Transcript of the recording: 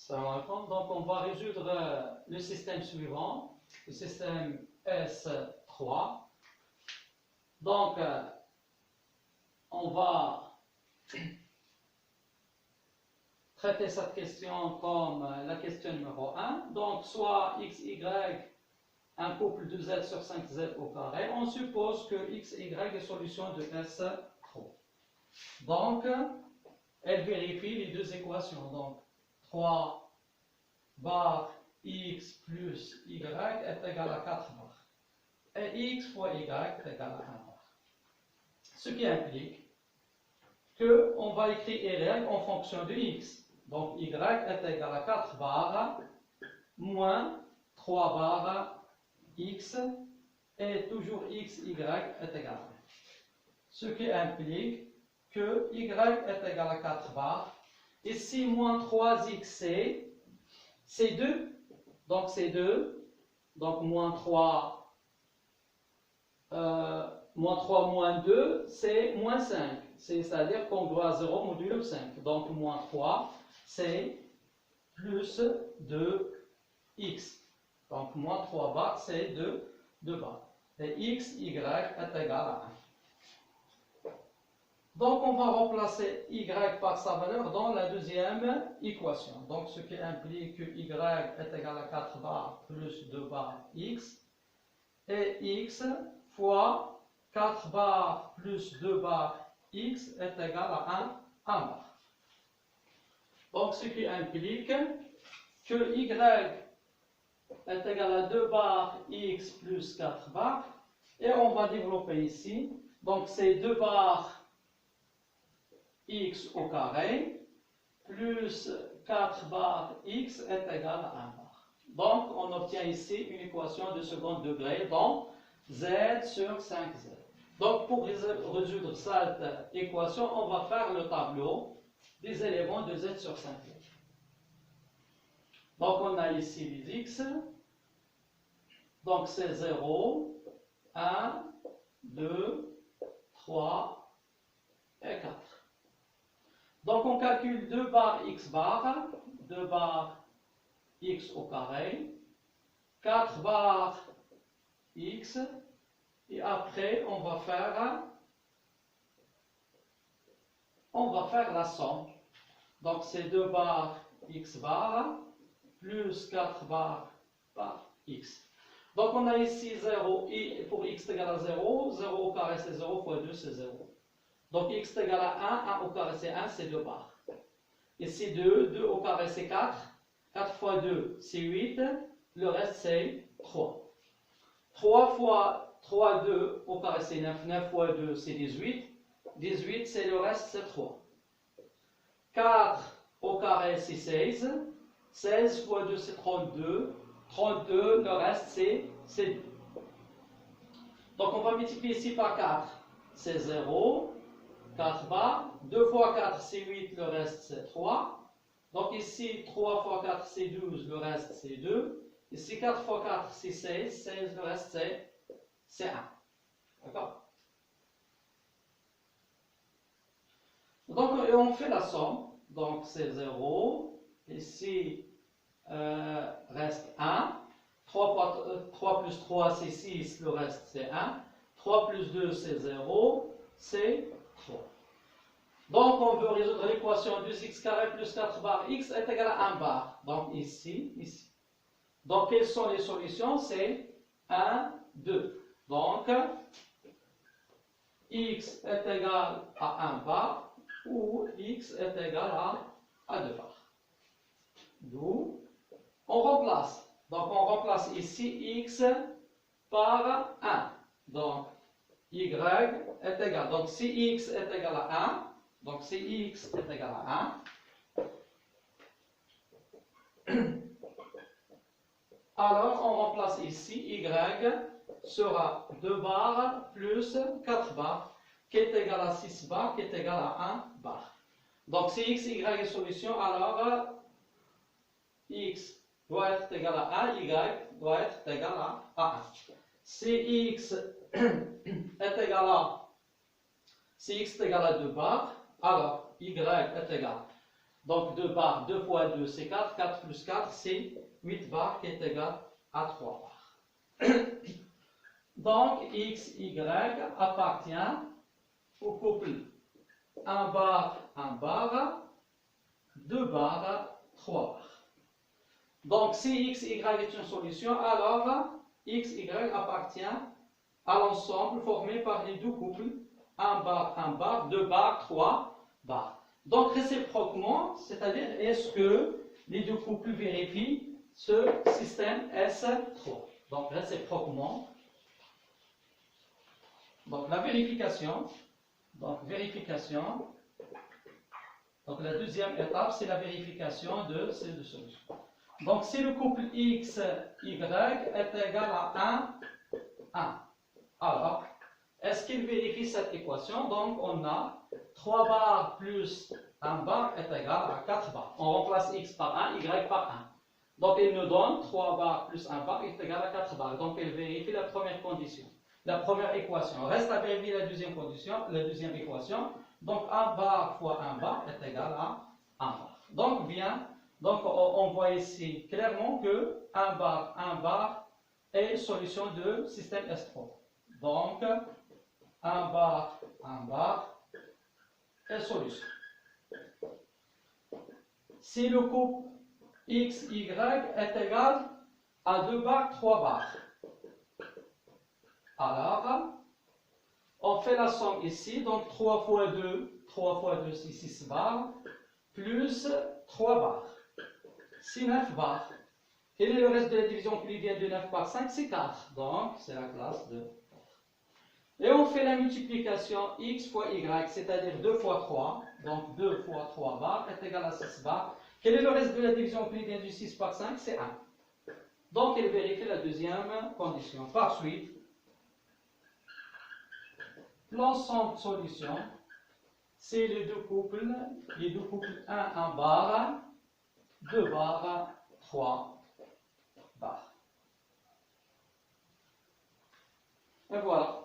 Salam alaikum. Donc, on va résoudre le système suivant, le système S3. Donc, on va traiter cette question comme la question numéro 1. Donc, soit x, y, un couple de z sur 5z au carré. On suppose que x, y est solution de S3. Donc, elle vérifie les deux équations. Donc, 3 bar x plus y est égal à 4 bar. Et x fois y est égal à 1 bar. Ce qui implique qu'on va écrire y en fonction de x. Donc, y est égal à 4 bar moins 3 bar x et toujours x, y est égal à 1. Ce qui implique que y est égal à 4 bar. Ici, moins 3x, c'est 2. Donc, c'est 2. Donc, moins 3, moins 2, c'est moins 5. C'est-à-dire qu'on doit 0 modulo 5. Donc, moins 3, c'est plus 2x. Donc, moins 3 bar, c'est 2 bar. Et x, y est égal à 1. Donc, on va remplacer y par sa valeur dans la deuxième équation. Donc, ce qui implique que y est égal à 4 bar plus 2 bar x. Et x fois 4 bar plus 2 bar x est égal à 1 bar. Donc, ce qui implique que y est égal à 2 bar x plus 4 bar. Et on va développer ici. Donc, c'est 2 bar x au carré plus 4 bar x est égal à 1 bar. Donc, on obtient ici une équation de second degré dans z sur 5z. Donc, pour résoudre cette équation, on va faire le tableau des éléments de z sur 5z. Donc, on a ici les x. Donc, c'est 0, 1, 2, 3 et 4. Donc, on calcule 2 bar x bar, 2 bar x au carré, 4 bar x, et après, on va faire la somme. Donc, c'est 2 bar x bar, plus 4 bar x. Donc, on a ici 0, et pour x égale à 0, 0 au carré c'est 0 fois 2 c'est 0. Donc, x est égal à 1, 1 au carré c'est 1, c'est 2 bar. Ici 2, 2 au carré c'est 4, 4 fois 2 c'est 8, le reste c'est 3. 3 fois 3, 2 au carré c'est 9, 9 fois 2 c'est 18, 18 c'est le reste c'est 3. 4 au carré c'est 16, 16 fois 2 c'est 32, 32 le reste c'est 2. Donc on va multiplier ici par 4, c'est 0. 4 bar, 2 fois 4 c'est 8, le reste c'est 3. Donc ici 3 fois 4 c'est 12, le reste c'est 2. Ici 4 fois 4 c'est 16, 16 le reste c'est 1. D'accord? Donc on fait la somme, donc c'est 0. Ici reste 1. 3 plus 3 c'est 6, le reste c'est 1. 3 plus 2 c'est 0, c'est 3. Donc, on veut résoudre l'équation 2x carré plus 4 bar x est égal à 1 bar. Donc, ici, ici. Donc, quelles sont les solutions? C'est 1, 2. Donc, x est égal à 1 bar ou x est égal à 2 bar. D'où, on remplace. Donc, on remplace ici x par 1. Donc, y est égal. Donc, si x est égal à 1, donc si x est égal à 1, alors on remplace ici, y sera 2 bar plus 4 bar, qui est égal à 6 bar, qui est égal à 1 bar. Donc si x, y est solution, alors x doit être égal à 1, y doit être égal à 1. Si x est égal à 2 bar, alors y est égal. Donc 2 barres, 2 fois 2 c'est 4, 4 plus 4 c'est 8 barres qui est égal à 3 barres. Donc x, y appartient au couple 1 bar, 2 barres, 3 barres. Donc si x, y est une solution, alors x, y appartient à l'ensemble formé par les deux couples 1 bar, 2 barres, 3 barres. Donc réciproquement, c'est-à-dire est-ce que les deux couples vérifient ce système S3. Donc réciproquement, donc la vérification, donc la deuxième étape c'est la vérification de ces deux solutions. Donc si le couple x, y est égal à 1, alors est-ce qu'il vérifie cette équation? Donc on a 3 barres plus 1 bar est égal à 4 barres. On remplace x par 1, y par 1. Donc il nous donne 3 barres plus 1 bar est égal à 4 barres. Donc il vérifie la première condition, la première équation. Reste à vérifier la deuxième condition, la deuxième équation. Donc 1 bar fois 1 bar est égal à 1 bar. Donc bien, donc on voit ici clairement que 1 bar est solution de système S3. Donc 1 bar est solution. Si le couple x, y est égal à 2 barres, 3 barres, alors on fait la somme ici, donc 3 fois 2 c'est 6 barres, plus 3 barres, c'est 9 barres. Quel est le reste de la division qui vient de 9 par 5? C'est 4, donc c'est la classe de 4. Et on fait la multiplication x fois y, c'est-à-dire 2 fois 3, donc 2 fois 3 barres est égal à 6 barres. Quel est le reste de la division qui vient du 6 par 5? C'est 1. Donc il vérifie la deuxième condition. Par suite, l'ensemble de solutions, c'est les deux couples 1 bar, 2 barres, 3 barres. Et voilà.